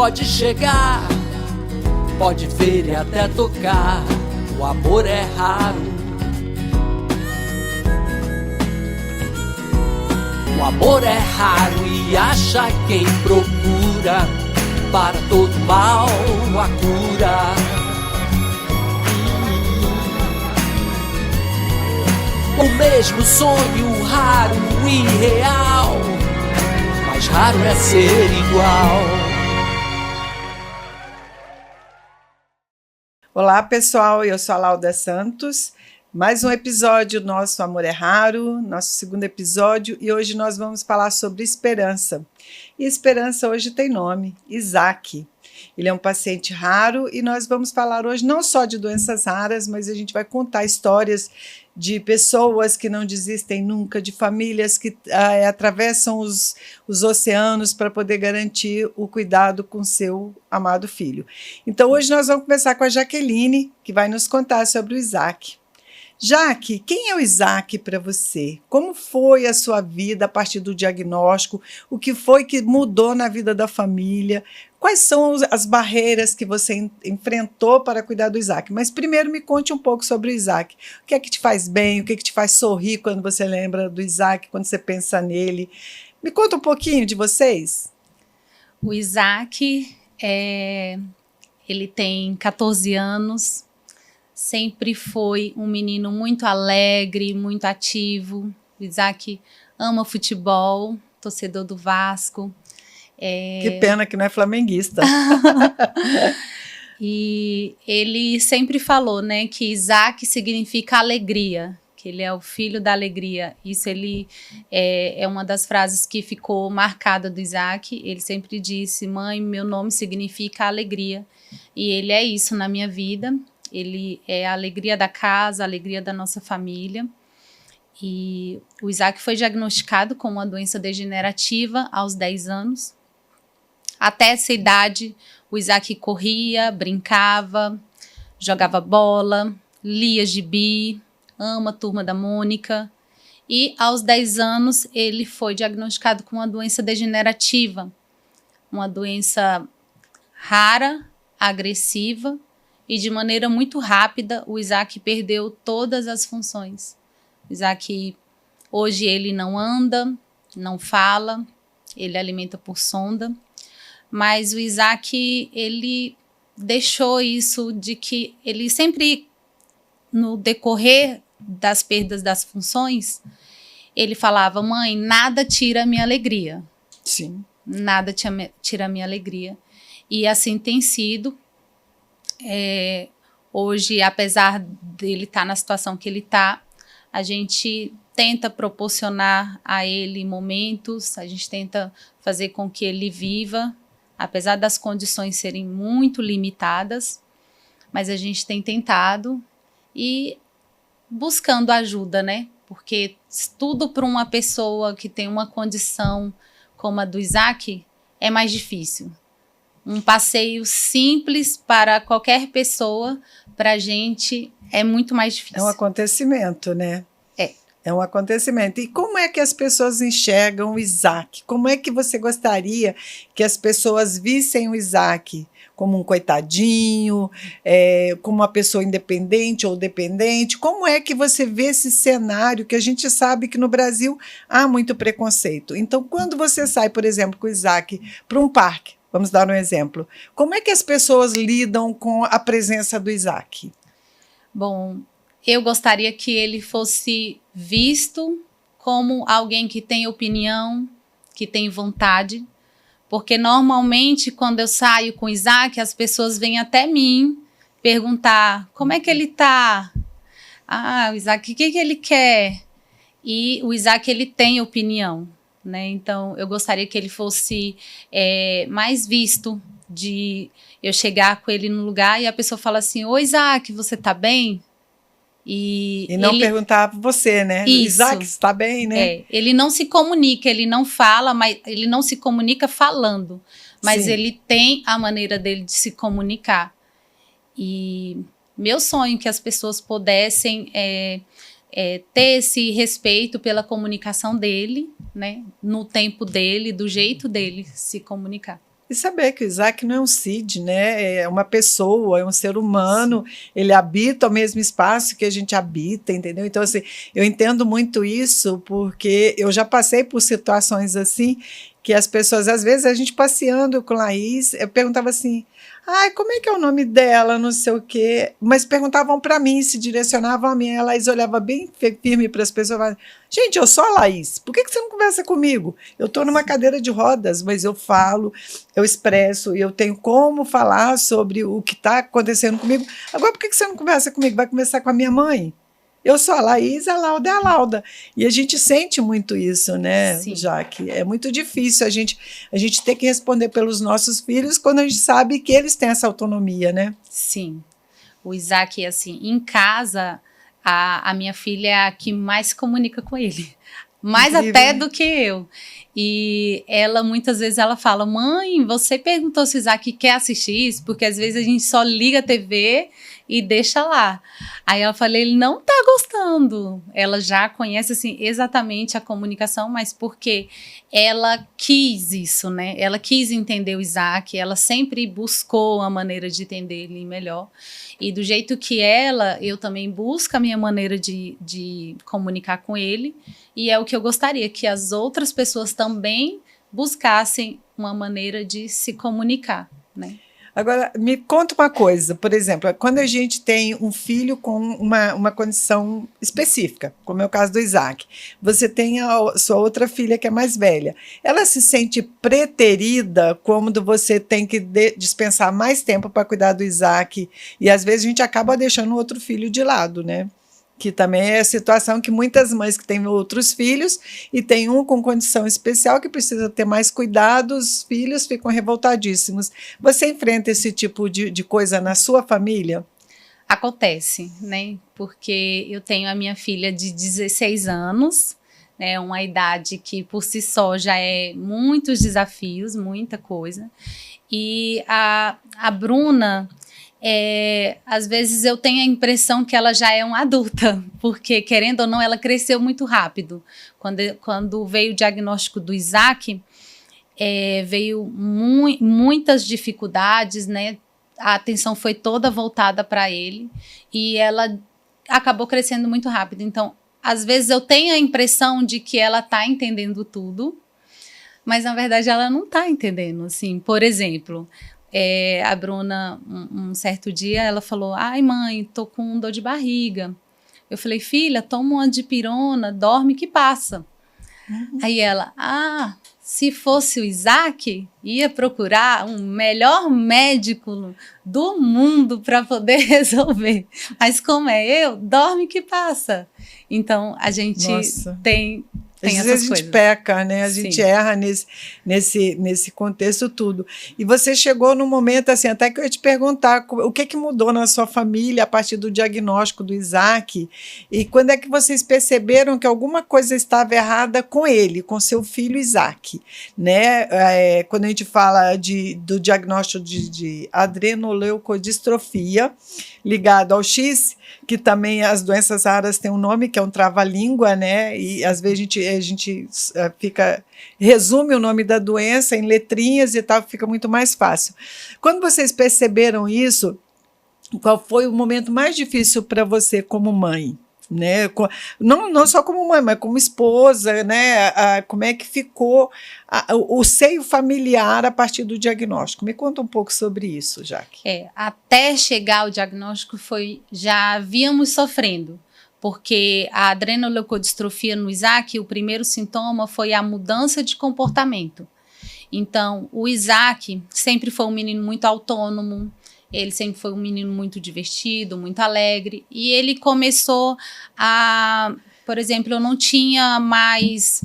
pode chegar, pode ver e até tocar. O amor é raro. O amor é raro e acha quem procura. Para todo mal a cura. O mesmo sonho raro e real, mais raro é ser igual. Olá pessoal, eu sou a Lauda Santos. Mais um episódio do nosso Amor é Raro, nosso segundo episódio, e hoje nós vamos falar sobre esperança. E esperança hoje tem nome, Isaac. Ele é um paciente raro e nós vamos falar hoje não só de doenças raras, mas a gente vai contar histórias de pessoas que não desistem nunca, de famílias que atravessam os oceanos para poder garantir o cuidado com seu amado filho. Então hoje nós vamos começar com a Jaqueline, que vai nos contar sobre o Isaac. Jaque, quem é o Isaac para você? Como foi a sua vida a partir do diagnóstico? O que foi que mudou na vida da família? Quais são as barreiras que você enfrentou para cuidar do Isaac? Mas primeiro me conte um pouco sobre o Isaac. O que é que te faz bem? O que é que te faz sorrir quando você lembra do Isaac, quando você pensa nele? Me conta um pouquinho de vocês. O Isaac, ele tem 14 anos. Sempre foi um menino muito alegre, muito ativo. O Isaac ama futebol, torcedor do Vasco. Que pena que não é flamenguista. E ele sempre falou, né, que Isaac significa alegria, que ele é o filho da alegria. Isso é uma das frases que ficou marcada do Isaac. Ele sempre disse: mãe, meu nome significa alegria. E ele é isso na minha vida. Ele é a alegria da casa, a alegria da nossa família. E o Isaac foi diagnosticado com uma doença degenerativa aos 10 anos. Até essa idade, o Isaac corria, brincava, jogava bola, lia gibi, ama a Turma da Mônica. E aos 10 anos, ele foi diagnosticado com uma doença degenerativa, uma doença rara, agressiva, e de maneira muito rápida, o Isaac perdeu todas as funções. O Isaac, hoje, ele não anda, não fala, ele alimenta por sonda, mas o Isaac, ele deixou isso de que ele sempre, no decorrer das perdas das funções, ele falava: mãe, nada tira a minha alegria. Sim. Nada tira a minha alegria. E assim tem sido. Hoje, apesar dele estar na situação que ele está, a gente tenta proporcionar a ele momentos, a gente tenta fazer com que ele viva, apesar das condições serem muito limitadas, mas a gente tem tentado e buscando ajuda, né? Porque tudo para uma pessoa que tem uma condição como a do Isaac é mais difícil. Um passeio simples para qualquer pessoa, para a gente, é muito mais difícil. É um acontecimento, né? É um acontecimento. E como é que as pessoas enxergam o Isaac? Como é que você gostaria que as pessoas vissem o Isaac? Como um coitadinho, como uma pessoa independente ou dependente? Como é que você vê esse cenário que a gente sabe que no Brasil há muito preconceito? Então, quando você sai, por exemplo, com o Isaac para um parque, vamos dar um exemplo, como é que as pessoas lidam com a presença do Isaac? Bom, eu gostaria que ele fosse visto como alguém que tem opinião, que tem vontade, porque normalmente quando eu saio com o Isaac, as pessoas vêm até mim perguntar: como é que ele tá? O Isaac, o que ele quer? E o Isaac, ele tem opinião, né? Então eu gostaria que ele fosse mais visto, de eu chegar com ele no lugar e a pessoa fala assim: ô Isaac, você tá bem? E não perguntar para você, né? Isso. Isaac, está bem, né? Ele não se comunica, ele não fala, mas ele não se comunica falando, mas Sim. ele tem a maneira dele de se comunicar. E meu sonho é que as pessoas pudessem ter esse respeito pela comunicação dele, né? No tempo dele, do jeito dele se comunicar. E saber que o Isaac não é um Cid, né? É uma pessoa, é um ser humano, ele habita o mesmo espaço que a gente habita, entendeu? Então, assim, eu entendo muito isso, porque eu já passei por situações assim, que as pessoas, às vezes, a gente passeando com a Laís, eu perguntava assim, ai, como é que é o nome dela, não sei o quê, mas perguntavam para mim, se direcionavam a mim, a Laís olhava bem firme para as pessoas e falava, gente, eu sou a Laís, por que você não conversa comigo? Eu estou numa cadeira de rodas, mas eu falo, eu expresso, e eu tenho como falar sobre o que está acontecendo comigo. Agora, por que você não conversa comigo? Vai conversar com a minha mãe? Eu sou a Laís, a Lauda é a Lauda. E a gente sente muito isso, né, Sim. Jaque? É muito difícil a gente ter que responder pelos nossos filhos quando a gente sabe que eles têm essa autonomia, né? Sim. O Isaac, assim, em casa, a minha filha é a que mais se comunica com ele. Mais Incrível, até né? do que eu. E ela, muitas vezes, ela fala, mãe, você perguntou se o Isaac quer assistir isso? Porque às vezes a gente só liga a TV e deixa lá. Aí ela fala, ele não tá gostando. Ela já conhece, assim, exatamente a comunicação, mas porque ela quis isso, né? Ela quis entender o Isaac, ela sempre buscou a maneira de entender ele melhor. E do jeito que eu também busco a minha maneira de comunicar com ele. E é o que eu gostaria, que as outras pessoas também buscassem uma maneira de se comunicar, né? Agora, me conta uma coisa, por exemplo, quando a gente tem um filho com uma condição específica, como é o caso do Isaac, você tem a sua outra filha que é mais velha, ela se sente preterida quando você tem que dispensar mais tempo para cuidar do Isaac, e às vezes a gente acaba deixando o outro filho de lado, né? Que também é a situação que muitas mães que têm outros filhos e tem um com condição especial que precisa ter mais cuidado, os filhos ficam revoltadíssimos. Você enfrenta esse tipo de coisa na sua família? Acontece, né? Porque eu tenho a minha filha de 16 anos, né? Uma idade que por si só já é muitos desafios, muita coisa. E a Bruna, às vezes eu tenho a impressão que ela já é uma adulta, porque, querendo ou não, ela cresceu muito rápido. Quando veio o diagnóstico do Isaac, veio muitas dificuldades, né? A atenção foi toda voltada para ele e ela acabou crescendo muito rápido. Então, às vezes eu tenho a impressão de que ela está entendendo tudo, mas na verdade ela não está entendendo. Assim, por exemplo, a Bruna, um certo dia, ela falou, ai mãe, tô com dor de barriga. Eu falei, filha, toma uma dipirona, dorme que passa. Aí ela, se fosse o Isaac, ia procurar um melhor médico do mundo para poder resolver. Mas como é eu, dorme que passa. Então, a gente tem Às vezes essas a gente coisas. peca, né? A gente erra nesse contexto tudo. E você chegou num momento assim, até que eu ia te perguntar o que mudou na sua família a partir do diagnóstico do Isaac e quando é que vocês perceberam que alguma coisa estava errada com ele, com seu filho Isaac, né? Quando a gente fala do diagnóstico de adrenoleucodistrofia ligado ao X, que também as doenças raras têm um nome, que é um trava-língua, né? E às vezes a gente resume o nome da doença em letrinhas e tal, fica muito mais fácil. Quando vocês perceberam isso, qual foi o momento mais difícil para você como mãe? Né? Não só como mãe, mas como esposa, né? Como é que ficou o seio familiar a partir do diagnóstico? Me conta um pouco sobre isso, Jaque. Até chegar ao diagnóstico já víamos sofrendo, porque a adrenoleucodistrofia no Isaac, o primeiro sintoma foi a mudança de comportamento. Então, o Isaac sempre foi um menino muito autônomo, ele sempre foi um menino muito divertido, muito alegre, e ele começou por exemplo, eu não tinha mais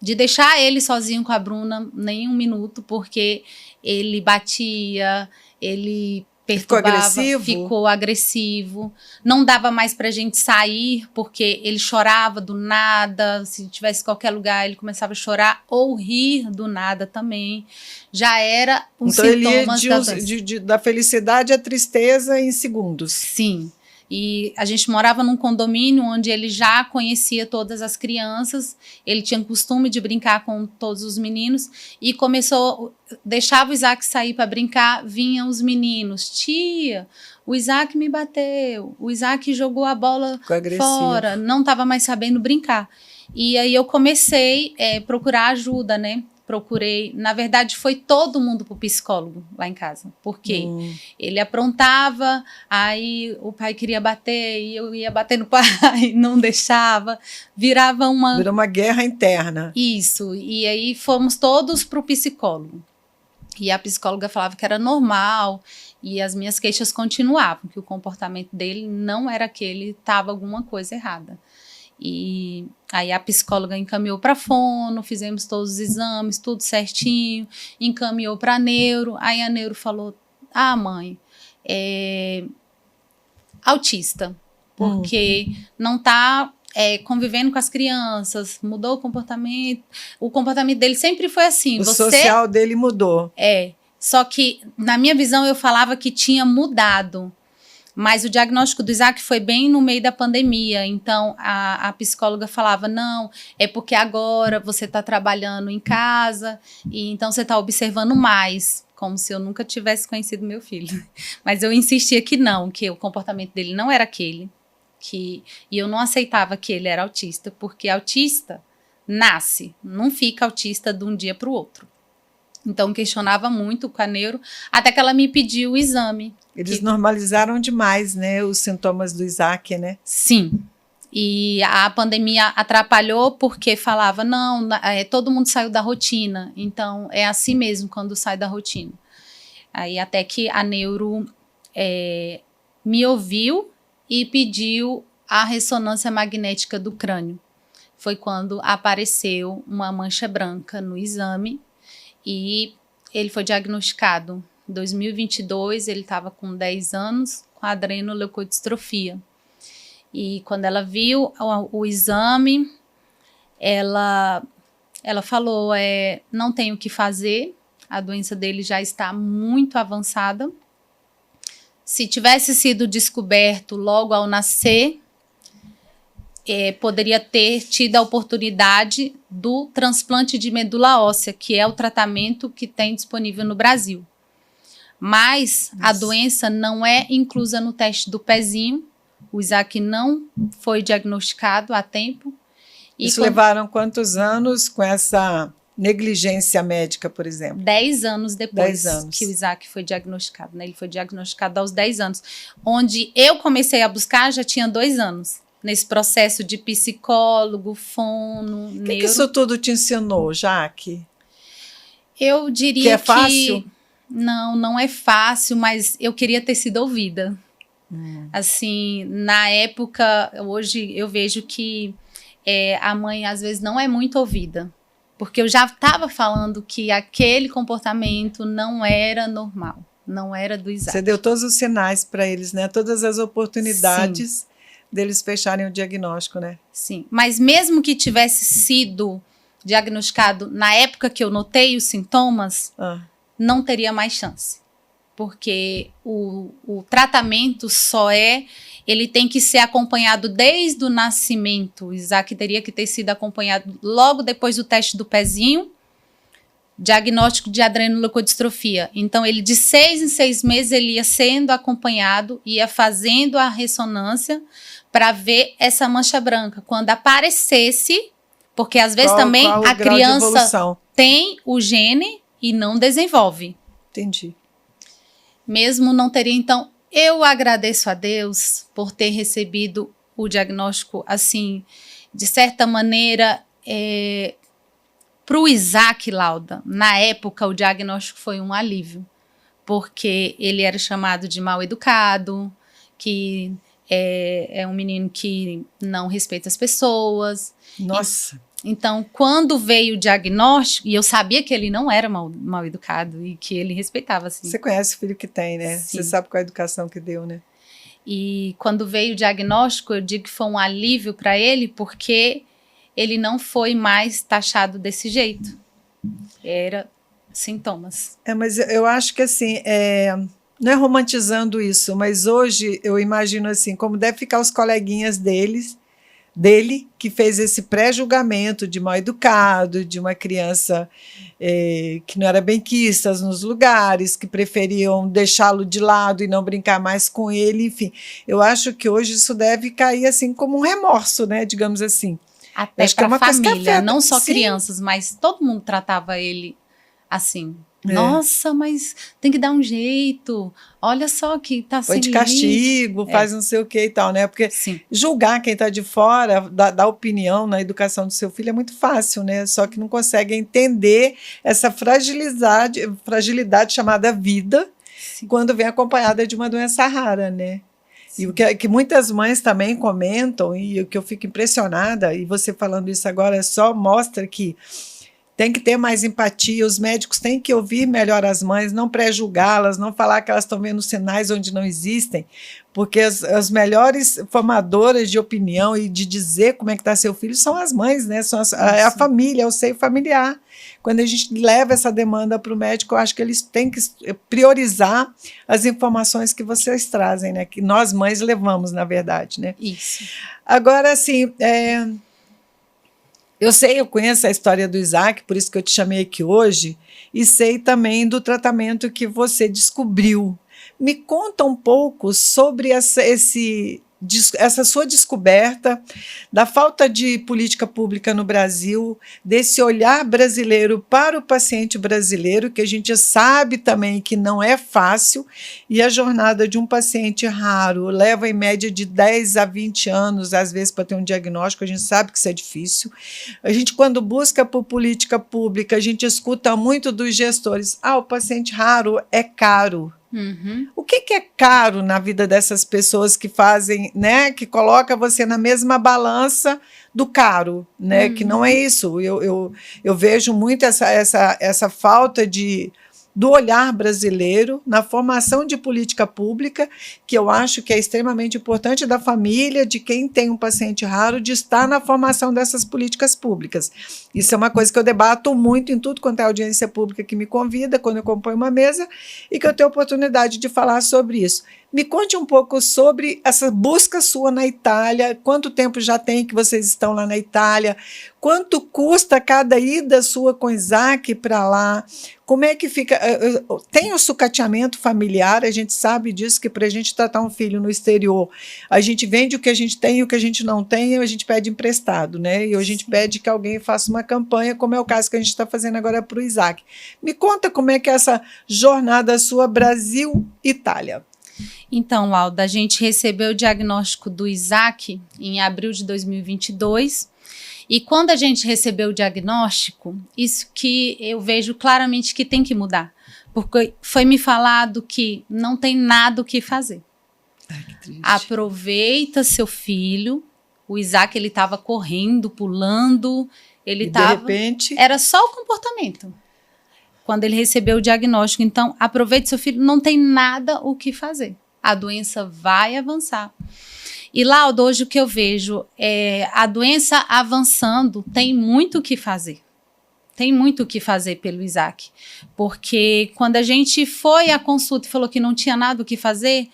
de deixar ele sozinho com a Bruna nem um minuto, porque ele batia, ele perturbava, ficou agressivo, não dava mais pra gente sair, porque ele chorava do nada, se tivesse qualquer lugar ele começava a chorar ou rir do nada também, já era um então sintomas ele ia da felicidade à tristeza em segundos. Sim, E a gente morava num condomínio onde ele já conhecia todas as crianças, ele tinha costume de brincar com todos os meninos e deixava o Isaac sair para brincar, vinham os meninos, tia, o Isaac me bateu, o Isaac jogou a bola fora, não estava mais sabendo brincar. E aí eu comecei a procurar ajuda, né? Na verdade foi todo mundo pro psicólogo lá em casa, porque ele aprontava, aí o pai queria bater e eu ia bater no pai, não deixava, virou Isso, e aí fomos todos pro psicólogo, e a psicóloga falava que era normal, e as minhas queixas continuavam, que o comportamento dele não era aquele, estava alguma coisa errada. E aí a psicóloga encaminhou para fono, fizemos todos os exames, tudo certinho, encaminhou para neuro, aí a neuro falou, mãe, autista, porque não está convivendo com as crianças, mudou o comportamento dele sempre foi assim. O social dele mudou. Só que na minha visão eu falava que tinha mudado, mas o diagnóstico do Isaac foi bem no meio da pandemia, então a psicóloga falava, não, é porque agora você está trabalhando em casa, e então você está observando mais, como se eu nunca tivesse conhecido meu filho. Mas eu insistia que não, que o comportamento dele não era aquele, e eu não aceitava que ele era autista, porque autista nasce, não fica autista de um dia para o outro. Então, questionava muito com a neuro, até que ela me pediu o exame. Eles normalizaram demais, né, os sintomas do Isaac, né? Sim. E a pandemia atrapalhou porque falava, não, todo mundo saiu da rotina. Então, é assim mesmo quando sai da rotina. Aí, até que a neuro me ouviu e pediu a ressonância magnética do crânio. Foi quando apareceu uma mancha branca no exame. E ele foi diagnosticado em 2022, ele estava com 10 anos, com adrenoleucodistrofia. E quando ela viu o exame, ela falou, não tem o que fazer, a doença dele já está muito avançada. Se tivesse sido descoberto logo ao nascer, poderia ter tido a oportunidade do transplante de medula óssea, que é o tratamento que tem disponível no Brasil. Mas a doença não é inclusa no teste do pezinho. O Isaac não foi diagnosticado a tempo. Isso levaram quantos anos com essa negligência médica, por exemplo? 10 anos depois que o Isaac foi diagnosticado, né? Ele foi diagnosticado aos 10 anos. Onde eu comecei a buscar, já tinha 2 anos. Nesse processo de psicólogo, fono, neuro. O que isso tudo te ensinou, Jaque? Eu diria que é fácil? Não é fácil, mas eu queria ter sido ouvida. Assim, na época, hoje eu vejo que a mãe às vezes não é muito ouvida. Porque eu já estava falando que aquele comportamento não era normal, não era do Isaac. Você deu todos os sinais para eles, né? Todas as oportunidades deles fecharem o diagnóstico, né? Sim, mas mesmo que tivesse sido diagnosticado na época que eu notei os sintomas, não teria mais chance. Porque o tratamento ele tem que ser acompanhado desde o nascimento. O Isaac teria que ter sido acompanhado logo depois do teste do pezinho, diagnóstico de adrenoleucodistrofia. Então, ele de 6 em 6 meses, ele ia sendo acompanhado, ia fazendo a ressonância para ver essa mancha branca. Quando aparecesse, porque às vezes também a criança tem o gene e não desenvolve. Entendi. Mesmo não teria, então, eu agradeço a Deus por ter recebido o diagnóstico, assim, de certa maneira, para o Isaac Lauda, na época o diagnóstico foi um alívio, porque ele era chamado de mal educado, que é um menino que não respeita as pessoas. Nossa! Então, quando veio o diagnóstico, e eu sabia que ele não era mal educado e que ele respeitava, assim. Você conhece o filho que tem, né? Sim. Você sabe qual a educação que deu, né? E quando veio o diagnóstico, eu digo que foi um alívio para ele, porque ele não foi mais taxado desse jeito. Era sintomas. Mas eu acho que, assim, não é romantizando isso, mas hoje eu imagino assim, como deve ficar os coleguinhas dele, que fez esse pré-julgamento de mal educado, de uma criança que não era benquista nos lugares, que preferiam deixá-lo de lado e não brincar mais com ele, enfim. Eu acho que hoje isso deve cair assim como um remorso, né, digamos assim. Até para a família, não só crianças, mas todo mundo tratava ele assim. Nossa, mas tem que dar um jeito. Olha só que tá sem de castigo, faz não sei o que e tal, né? Porque julgar quem tá de fora, dar opinião na educação do seu filho é muito fácil, né? Só que não consegue entender essa fragilidade chamada vida, quando vem acompanhada de uma doença rara, né? Sim. E o que muitas mães também comentam, e o que eu fico impressionada, e você falando isso agora só mostra que tem que ter mais empatia, os médicos têm que ouvir melhor as mães, não pré-julgá-las, não falar que elas estão vendo sinais onde não existem, porque as melhores formadoras de opinião e de dizer como é que está seu filho são as mães, né? É a família, é o seio familiar. Quando a gente leva essa demanda para o médico, eu acho que eles têm que priorizar as informações que vocês trazem, né? Que nós mães levamos, na verdade, né? Isso. Agora, assim, eu conheço a história do Isaac, por isso que eu te chamei aqui hoje, e sei também do tratamento que você descobriu. Me conta um pouco sobre essa sua descoberta da falta de política pública no Brasil, desse olhar brasileiro para o paciente brasileiro, que a gente sabe também que não é fácil, e a jornada de um paciente raro leva em média de 10 a 20 anos, às vezes, para ter um diagnóstico, a gente sabe que isso é difícil. A gente, quando busca por política pública, a gente escuta muito dos gestores, o paciente raro é caro. Uhum. O que é caro na vida dessas pessoas que fazem, né, que coloca você na mesma balança do caro, né, que não é isso. Eu vejo muito essa falta do olhar brasileiro na formação de política pública, que eu acho que é extremamente importante da família, de quem tem um paciente raro, de estar na formação dessas políticas públicas. Isso é uma coisa que eu debato muito em tudo quanto é audiência pública que me convida, quando eu componho uma mesa, e que eu tenho oportunidade de falar sobre isso. Me conte um pouco sobre essa busca sua na Itália, quanto tempo já tem que vocês estão lá na Itália, quanto custa cada ida sua com Isaac para lá, como é que fica, tem o sucateamento familiar, a gente sabe disso, que para a gente tratar um filho no exterior, a gente vende o que a gente tem e o que a gente não tem, a gente pede emprestado, né? E a gente pede que alguém faça uma campanha, como é o caso que a gente está fazendo agora para o Isaac. Me conta como é que é essa jornada sua Brasil-Itália. Então, Lauda, a gente recebeu o diagnóstico do Isaac em abril de 2022, e quando a gente recebeu o diagnóstico, isso que eu vejo claramente que tem que mudar, porque foi me falado que não tem nada o que fazer. Ai, que triste. Aproveita seu filho. O Isaac, ele estava correndo, pulando, de repente era só o comportamento. Quando ele recebeu o diagnóstico, então, aproveite seu filho, não tem nada o que fazer. A doença vai avançar. E, Lauda, hoje o que eu vejo é a doença avançando, tem muito o que fazer. Tem muito o que fazer pelo Isaac. Porque quando a gente foi à consulta e falou que não tinha nada o que fazer,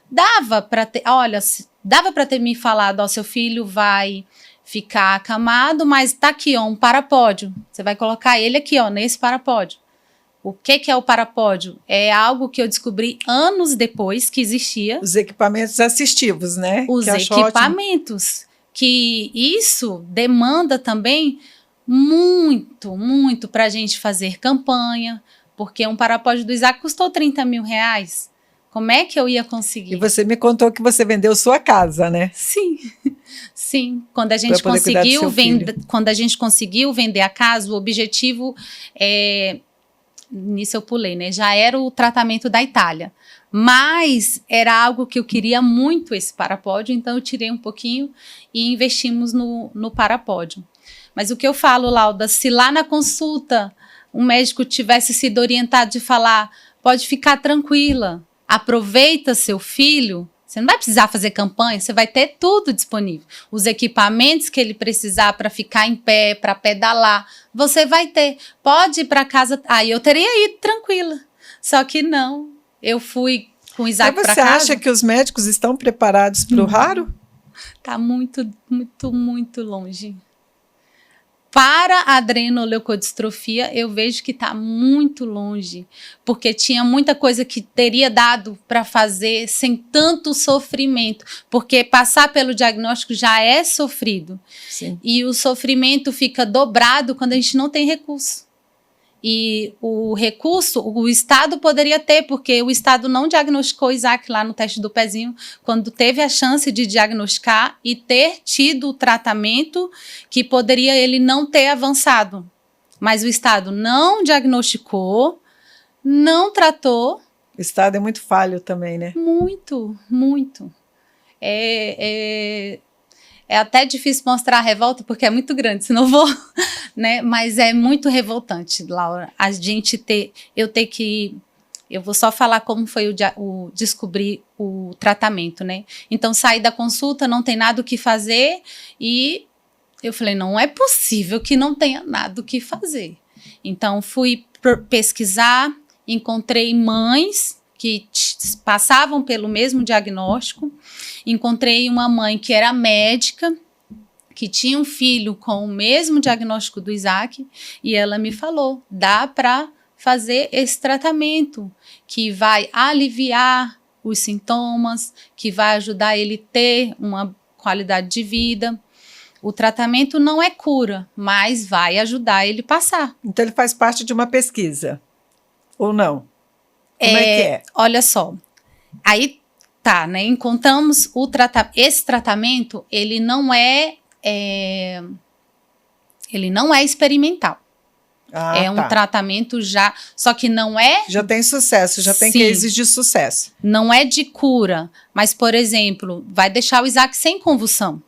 dava para ter me falado, seu filho vai ficar acamado, mas tá aqui, um parapódio. Você vai colocar ele aqui, nesse parapódio. O que é o parapódio? É algo que eu descobri anos depois que existia. Os equipamentos assistivos, né? Os equipamentos. Que isso demanda também muito, muito para a gente fazer campanha, porque um parapódio do Isaac custou 30 mil reais. Como é que eu ia conseguir? E você me contou que você vendeu sua casa, né? Sim, sim. Quando a gente conseguiu vender a casa, o objetivo nisso eu pulei, né? Já era o tratamento da Itália. Mas era algo que eu queria muito, esse parapódio, então eu tirei um pouquinho e investimos no parapódio. Mas o que eu falo, Lauda, se lá na consulta um médico tivesse sido orientado de falar, pode ficar tranquila, aproveita seu filho, você não vai precisar fazer campanha, você vai ter tudo disponível. Os equipamentos que ele precisar para ficar em pé, para pedalar, você vai ter. Pode ir para casa, aí eu teria ido tranquila. Só que não, eu fui com o Isaac Mas para você casa. acha que os médicos estão preparados para o raro? Tá muito, muito, muito longe. Para a adrenoleucodistrofia, eu vejo que está muito longe, porque tinha muita coisa que teria dado para fazer sem tanto sofrimento, porque passar pelo diagnóstico já é sofrido. Sim. E o sofrimento fica dobrado quando a gente não tem recurso. E o recurso, o Estado poderia ter, porque o Estado não diagnosticou o Isaac lá no teste do pezinho, quando teve a chance de diagnosticar e ter tido o tratamento que poderia ele não ter avançado. Mas o Estado não diagnosticou, não tratou. O Estado é muito falho também, né? Muito, muito. É até difícil mostrar a revolta, porque é muito grande, senão eu vou, né? Mas é muito revoltante, Laura, a gente ter, eu vou só falar como foi descobrir o tratamento, né? Então, saí da consulta, não tem nada o que fazer, e eu falei, não é possível que não tenha nada o que fazer. Então, fui pesquisar, encontrei mães que passavam pelo mesmo diagnóstico. Encontrei uma mãe que era médica, que tinha um filho com o mesmo diagnóstico do Isaac, e ela me falou, dá para fazer esse tratamento, que vai aliviar os sintomas, que vai ajudar ele a ter uma qualidade de vida. O tratamento não é cura, mas vai ajudar ele a passar. Então ele faz parte de uma pesquisa, ou não? Como é que é? Olha só, aí tá, né? Encontramos esse tratamento, ele não é experimental. É um tratamento já, só que não é... Já tem sucesso, já tem cases de sucesso. Não é de cura, mas, por exemplo, vai deixar o Isaac sem convulsão.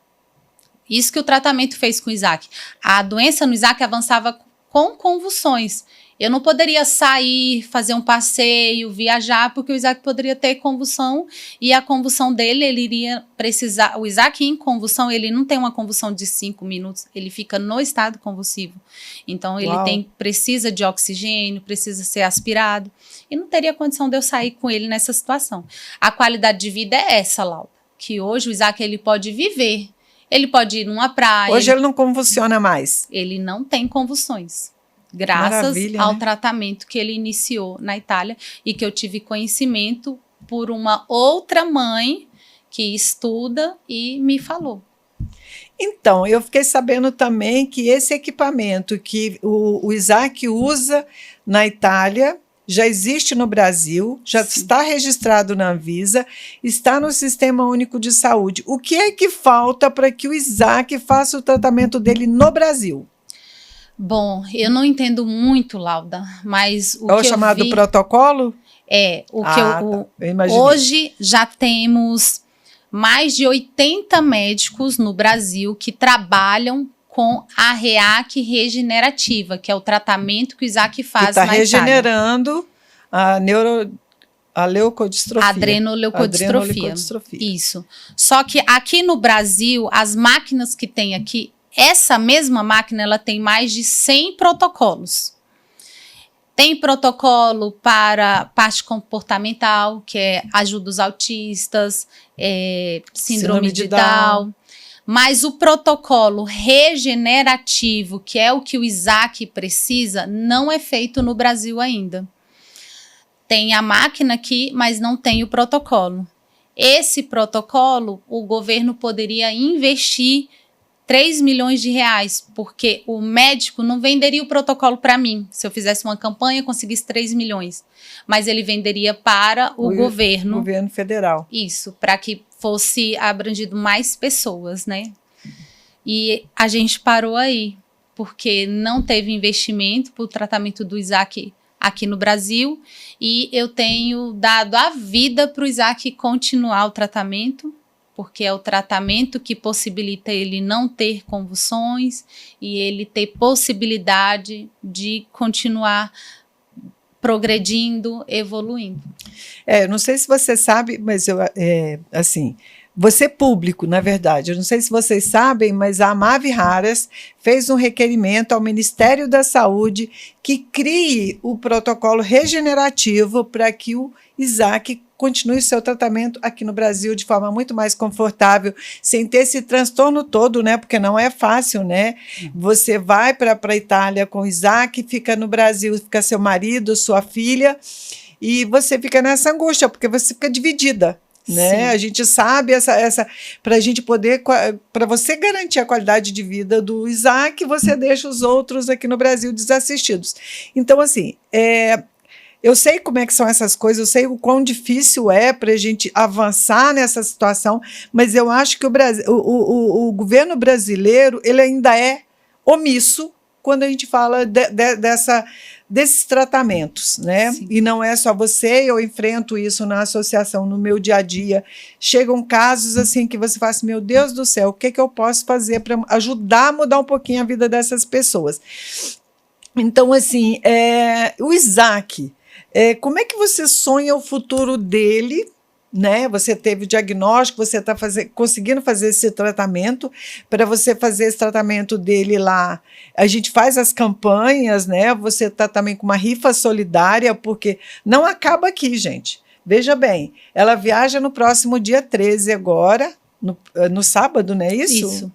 Isso que o tratamento fez com o Isaac. A doença no Isaac avançava com convulsões. Eu não poderia sair, fazer um passeio, viajar, porque o Isaac poderia ter convulsão, e a convulsão dele, ele iria precisar... O Isaac em convulsão, ele não tem uma convulsão de 5 minutos, ele fica no estado convulsivo. Então, ele precisa de oxigênio, precisa ser aspirado, e não teria condição de eu sair com ele nessa situação. A qualidade de vida é essa, Laura, que hoje o Isaac, ele pode viver, ele pode ir numa praia... Hoje ele não convulsiona mais. Ele não tem convulsões. Graças ao tratamento que ele iniciou na Itália e que eu tive conhecimento por uma outra mãe que estuda e me falou. Então, eu fiquei sabendo também que esse equipamento que o Isaac usa na Itália já existe no Brasil, já está registrado na Anvisa, está no Sistema Único de Saúde. O que é que falta para que o Isaac faça o tratamento dele no Brasil? Bom, eu não entendo muito, Lauda, mas o que chamado protocolo? Hoje já temos mais de 80 médicos no Brasil que trabalham com a REAC regenerativa, que é o tratamento que o Isaac faz na Itália. Está regenerando a leucodistrofia. Adrenoleucodistrofia. Isso. Só que aqui no Brasil, as máquinas que tem aqui, essa mesma máquina, ela tem mais de 100 protocolos. Tem protocolo para parte comportamental, que ajuda os autistas, síndrome de Down. Mas o protocolo regenerativo, que é o que o Isaac precisa, não é feito no Brasil ainda. Tem a máquina aqui, mas não tem o protocolo. Esse protocolo, o governo poderia investir 3 milhões de reais, porque o médico não venderia o protocolo para mim. Se eu fizesse uma campanha, conseguisse 3 milhões. Mas ele venderia para o governo. Governo federal. Isso, para que fosse abrangido mais pessoas, né? E a gente parou aí, porque não teve investimento para o tratamento do Isaac aqui no Brasil. E eu tenho dado a vida para o Isaac continuar o tratamento, porque é o tratamento que possibilita ele não ter convulsões e ele ter possibilidade de continuar progredindo, evoluindo. Não sei se você sabe, mas assim, você público, na verdade. Eu não sei se vocês sabem, mas a Amavi Raras fez um requerimento ao Ministério da Saúde que crie o protocolo regenerativo para que o Isaac continue seu tratamento aqui no Brasil de forma muito mais confortável, sem ter esse transtorno todo, né? Porque não é fácil, né? Você vai para a Itália com o Isaac, fica no Brasil, fica seu marido, sua filha, e você fica nessa angústia, porque você fica dividida. Né? Sim. A gente sabe para a gente poder, para você garantir a qualidade de vida do Isaac, você deixa os outros aqui no Brasil desassistidos. Então, assim, eu sei como é que são essas coisas, eu sei o quão difícil é para a gente avançar nessa situação, mas eu acho que o governo brasileiro ele ainda é omisso quando a gente fala desses tratamentos, né? Sim. E não é só você, eu enfrento isso na associação, no meu dia a dia. Chegam casos assim que você fala assim, meu Deus do céu, o que eu posso fazer para ajudar a mudar um pouquinho a vida dessas pessoas? Então, assim, o Isaac, como é que você sonha o futuro dele? Né? Você teve o diagnóstico, você está conseguindo fazer esse tratamento. Para você fazer esse tratamento dele lá, a gente faz as campanhas, né? Você está também com uma rifa solidária, porque não acaba aqui, gente. Veja bem, ela viaja no próximo dia 13 agora, no sábado, não é isso? Isso.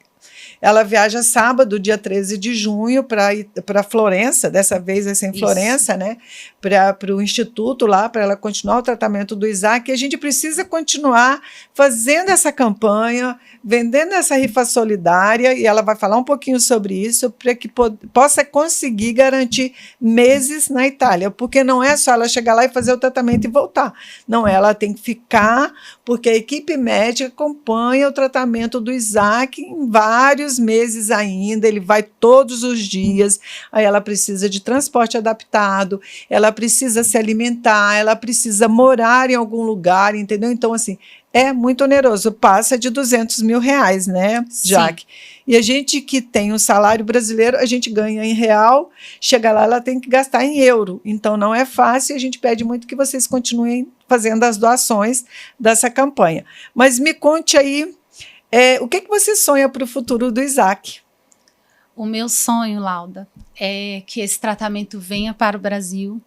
Ela viaja sábado, dia 13 de junho, para Florença, dessa vez vai ser em Florença, né? Para o instituto lá, para ela continuar o tratamento do Isaac. E a gente precisa continuar fazendo essa campanha, vendendo essa rifa solidária, e ela vai falar um pouquinho sobre isso, para que possa conseguir garantir meses na Itália, porque não é só ela chegar lá e fazer o tratamento e voltar. Não, ela tem que ficar, porque a equipe médica acompanha o tratamento do Isaac em vários meses ainda, ele vai todos os dias, aí ela precisa de transporte adaptado, ela precisa se alimentar, ela precisa morar em algum lugar, entendeu? Então, assim, é muito oneroso, passa de R$200 mil, né, Jaque? E a gente que tem um salário brasileiro, a gente ganha em real, chega lá, ela tem que gastar em euro, então não é fácil, a gente pede muito que vocês continuem fazendo as doações dessa campanha. Mas me conte aí, o que você sonha para o futuro do Isaac? O meu sonho, Lauda, é que esse tratamento venha para o Brasil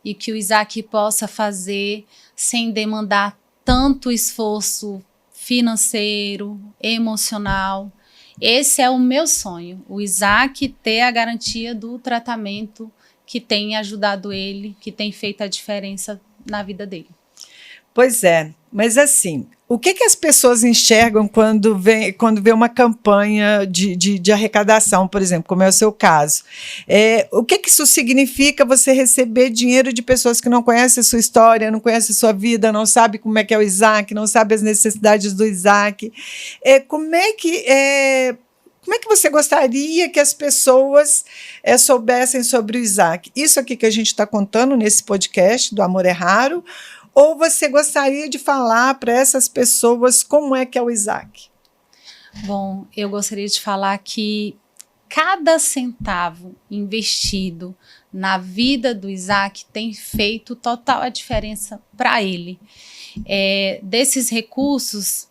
e que o Isaac possa fazer sem demandar tanto esforço financeiro, emocional. Esse é o meu sonho, o Isaac ter a garantia do tratamento que tem ajudado ele, que tem feito a diferença na vida dele. Pois é, mas assim, o que as pessoas enxergam quando vê uma campanha de arrecadação, por exemplo, como é o seu caso? O que isso significa você receber dinheiro de pessoas que não conhecem a sua história, não conhecem a sua vida, não sabem como é que é o Isaac, não sabem as necessidades do Isaac? Como é que você gostaria que as pessoas soubessem sobre o Isaac? Isso aqui que a gente está contando nesse podcast do Amor é Raro, ou você gostaria de falar para essas pessoas como é que é o Isaac? Bom, eu gostaria de falar que cada centavo investido na vida do Isaac tem feito total a diferença para ele. Desses recursos,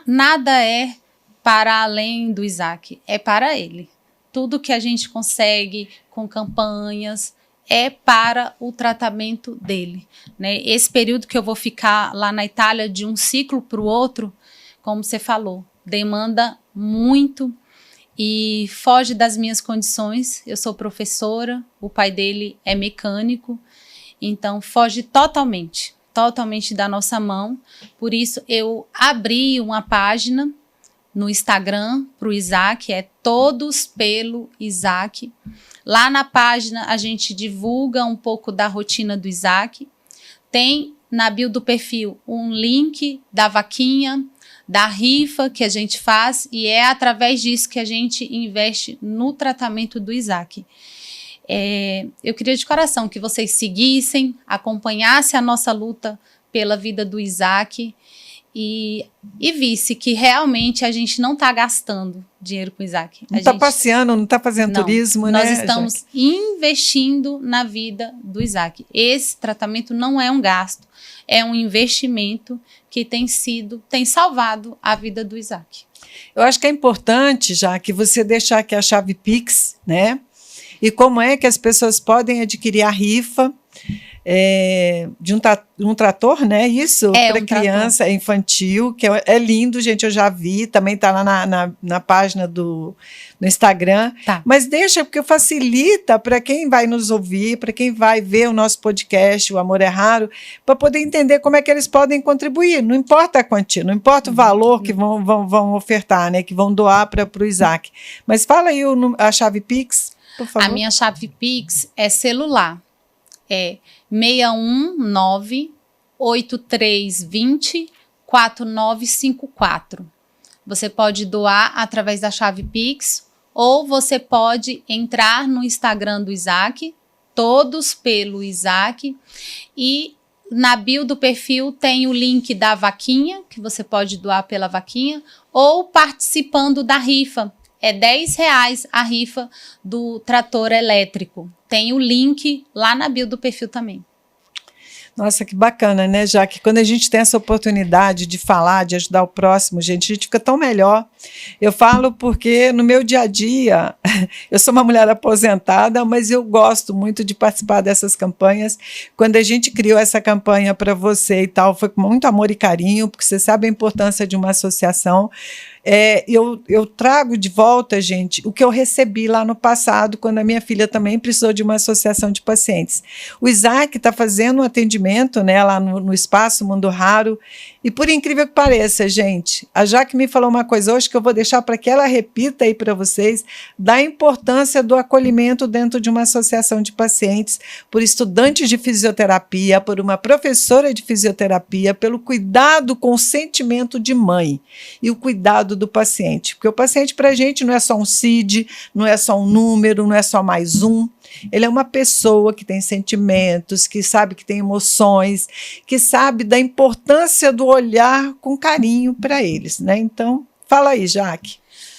nada é para além do Isaac, é para ele. Tudo que a gente consegue com campanhas é para o tratamento dele, né? Esse período que eu vou ficar lá na Itália de um ciclo para o outro, como você falou, demanda muito e foge das minhas condições. Eu sou professora, o pai dele é mecânico, então foge totalmente da nossa mão. Por isso eu abri uma página no Instagram para o Isaac, é Todos pelo Isaac. Lá na página a gente divulga um pouco da rotina do Isaac. Tem na bio do perfil um link da vaquinha, da rifa que a gente faz, e é através disso que a gente investe no tratamento do Isaac. Eu queria de coração que vocês seguissem, acompanhassem a nossa luta pela vida do Isaac e visse que realmente a gente não está gastando dinheiro com o Isaac. Não está passeando, não está fazendo turismo, nós né? Nós estamos investindo na vida do Isaac. Esse tratamento não é um gasto, é um investimento que tem salvado a vida do Isaac. Eu acho que é importante, já que você deixar aqui a chave Pix, né? E como é que as pessoas podem adquirir a rifa de um trator, né? Isso, para criança, infantil, que é lindo, gente, eu já vi, também está lá na página no Instagram. Tá. Mas deixa, porque facilita para quem vai nos ouvir, para quem vai ver o nosso podcast, O Amor é Raro, para poder entender como é que eles podem contribuir. Não importa a quantia, não importa o valor que vão ofertar, né? Que vão doar para o Isaac. Mas fala aí a chave Pix, por favor. A minha chave Pix é celular. É 619-8320-4954. Você pode doar através da chave Pix ou você pode entrar no Instagram do Isaac, todos pelo Isaac, e na bio do perfil tem o link da vaquinha, que você pode doar pela vaquinha, ou participando da rifa. É R$10 a rifa do trator elétrico. Tem o link lá na bio do perfil também. Nossa, que bacana, né, Jaque? Quando a gente tem essa oportunidade de falar, de ajudar o próximo, gente, a gente fica tão melhor. Eu falo porque no meu dia a dia, eu sou uma mulher aposentada, mas eu gosto muito de participar dessas campanhas. Quando a gente criou essa campanha para você e tal, foi com muito amor e carinho, porque você sabe a importância de uma associação. Eu trago de volta, gente, o que eu recebi lá no passado, quando a minha filha também precisou de uma associação de pacientes. O Isaac está fazendo um atendimento, né, lá no Espaço Mundo Raro, e por incrível que pareça, gente, a Jaque me falou uma coisa hoje que eu vou deixar para que ela repita aí para vocês, da importância do acolhimento dentro de uma associação de pacientes, por estudantes de fisioterapia, por uma professora de fisioterapia, pelo cuidado com o sentimento de mãe e o cuidado do paciente, porque o paciente para a gente não é só um CID, não é só um número, não é só mais um, ele é uma pessoa que tem sentimentos, que sabe que tem emoções, que sabe da importância do olhar com carinho para eles, né? Então, fala aí, Jaque.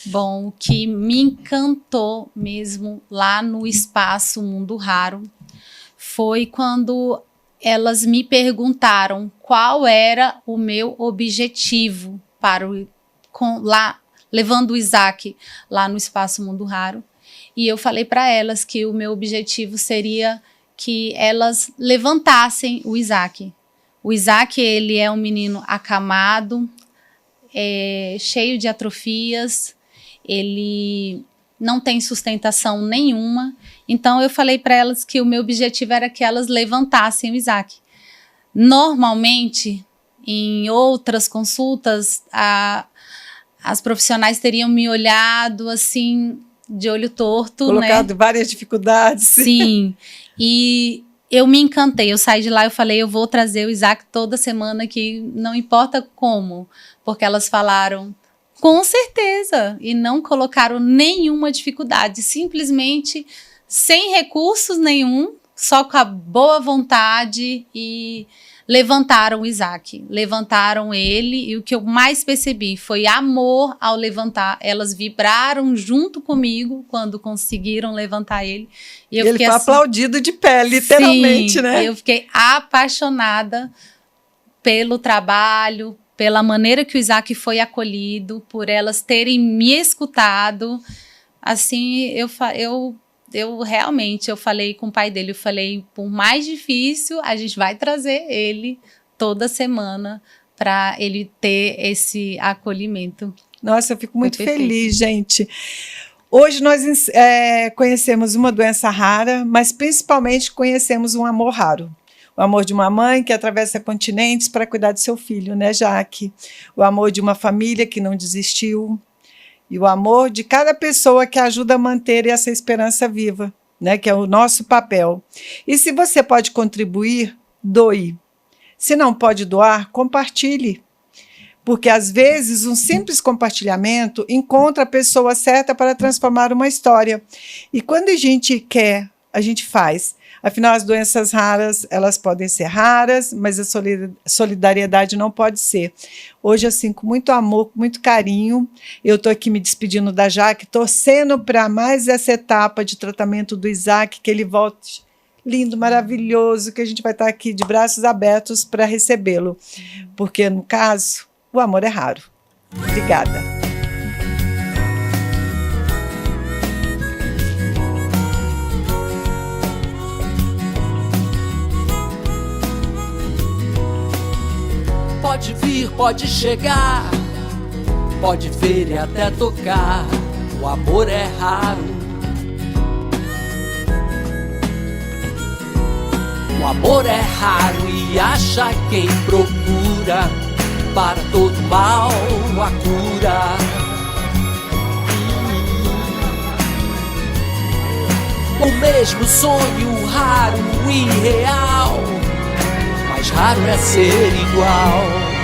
Bom, o que me encantou mesmo lá no Espaço Mundo Raro foi quando elas me perguntaram qual era o meu objetivo para levando o Isaac lá no Espaço Mundo Raro. E eu falei para elas que o meu objetivo seria que elas levantassem o Isaac. O Isaac, ele é um menino acamado, cheio de atrofias, ele não tem sustentação nenhuma. Então, eu falei para elas que o meu objetivo era que elas levantassem o Isaac. Normalmente, em outras consultas, as profissionais teriam me olhado assim, de olho torto, colocado, né? Várias dificuldades. Sim, e eu me encantei, eu saí de lá, eu falei, eu vou trazer o Isaac toda semana, que não importa como, porque elas falaram, com certeza, e não colocaram nenhuma dificuldade, simplesmente sem recursos nenhum, só com a boa vontade, e levantaram o Isaac, levantaram ele, e o que eu mais percebi foi amor ao levantar. Elas vibraram junto comigo quando conseguiram levantar ele. E eu ele foi assim, aplaudido de pé, literalmente, sim, né? Eu fiquei apaixonada pelo trabalho, pela maneira que o Isaac foi acolhido, por elas terem me escutado. Assim, eu realmente, eu falei com o pai dele, eu falei, por mais difícil, a gente vai trazer ele toda semana para ele ter esse acolhimento. Nossa, eu fico muito feliz, gente. Hoje nós conhecemos uma doença rara, mas principalmente conhecemos um amor raro. O amor de uma mãe que atravessa continentes para cuidar do seu filho, né, Jaque? O amor de uma família que não desistiu. E o amor de cada pessoa que ajuda a manter essa esperança viva, né, que é o nosso papel. E se você pode contribuir, doe. Se não pode doar, compartilhe. Porque, às vezes, um simples compartilhamento encontra a pessoa certa para transformar uma história. E quando a gente quer a gente faz. Afinal, as doenças raras, elas podem ser raras, mas a solidariedade não pode ser. Hoje, assim, com muito amor, com muito carinho, eu estou aqui me despedindo da Jaque, torcendo para mais essa etapa de tratamento do Isaac, que ele volte lindo, maravilhoso, que a gente vai estar aqui de braços abertos para recebê-lo. Porque, no caso, o amor é raro. Obrigada. Pode vir, pode chegar, pode ver e até tocar. O amor é raro. O amor é raro e acha quem procura. Para todo mal a cura. O mesmo sonho raro e real. Mais raro é ser igual.